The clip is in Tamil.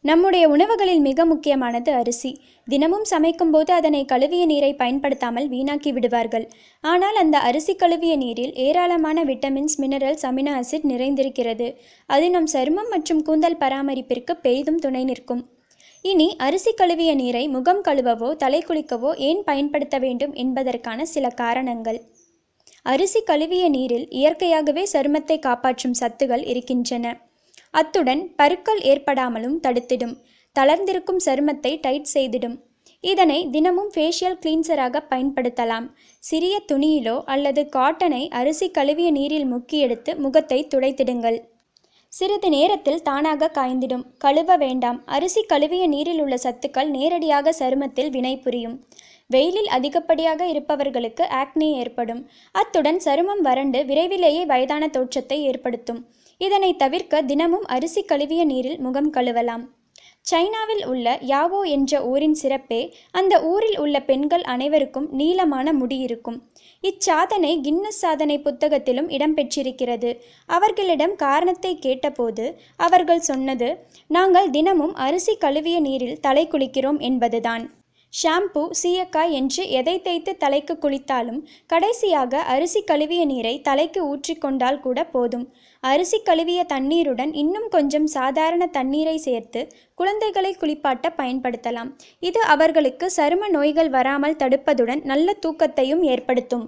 நம்முடைய உணவுகளில் மிக முக்கியமானது அரிசி. தினமும் சமைக்கும்போது அதனை கழுவிய நீரை பயன்படுத்தாமல் வீணாக்கி விடுவார்கள். ஆனால் அந்த அரிசி கழுவிய நீரில் ஏராளமான விட்டமின்ஸ், மினரல்ஸ், அமினோ ஆசிட் நிறைந்திருக்கிறது. அது நம் சருமம் மற்றும் கூந்தல் பராமரிப்பிற்கு பெரிதும் துணை நிற்கும். இனி அரிசி கழுவிய நீரை முகம் கழுவவோ தலை குளிக்கவோ ஏன் பயன்படுத்த வேண்டும் என்பதற்கான சில காரணங்கள். அரிசி கழுவிய நீரில் இயற்கையாகவே சருமத்தை காப்பாற்றும் சத்துகள் இருக்கின்றன. அத்துடன் பருக்கள் ஏற்படாமலும் தடுத்திடும். தளர்ந்திருக்கும் சருமத்தை டைட் செய்திடும். இதனை தினமும் ஃபேஷியல் கிளீன்சராக பயன்படுத்தலாம். சிறிய துணியிலோ அல்லது காட்டனை அரிசி கழுவிய நீரில் முக்கி எடுத்து முகத்தை துடைத்திடுங்கள். சிறிது நேரத்தில் தானாக காய்ந்திடும். கழுவ வேண்டாம். அரிசி கழுவிய நீரில் உள்ள சத்துக்கள் நேரடியாக சருமத்தில் வினைபுரியும். வெயிலில் அதிகப்படியாக இருப்பவர்களுக்கு ஆக்னே ஏற்படும். அத்துடன் சருமம் வறண்டு விரைவிலேயே வயதான தோற்றத்தை ஏற்படுத்தும். இதனை தவிர்க்க தினமும் அரிசி கழுவிய நீரில் முகம் கழுவலாம். சைனாவில் உள்ள யாவோ என்ற ஊரின் சிறப்பே அந்த ஊரில் உள்ள பெண்கள் அனைவருக்கும் நீளமான முடி இருக்கும். இச்சாதனை கின்னஸ் சாதனை புத்தகத்திலும் இடம்பெற்றிருக்கிறது. அவர்களிடம் காரணத்தை கேட்டபோது அவர்கள் சொன்னது, நாங்கள் தினமும் அரிசி கழுவிய நீரில் தலை குளிக்கிறோம் என்பதுதான். ஷாம்பு, சீயக்காய் என்று எதை தேய்த்து தலைக்கு குளித்தாலும் கடைசியாக அரிசி கழுவிய நீரை தலைக்கு ஊற்றிக்கொண்டால் கூட போதும். அரிசி கழுவிய தண்ணீருடன் இன்னும் கொஞ்சம் சாதாரண தண்ணீரை சேர்த்து குழந்தைகளை குளிப்பாட்ட பயன்படுத்தலாம். இது அவர்களுக்கு சரும நோய்கள் வராமல் தடுப்பதுடன் நல்ல தூக்கத்தையும் ஏற்படுத்தும்.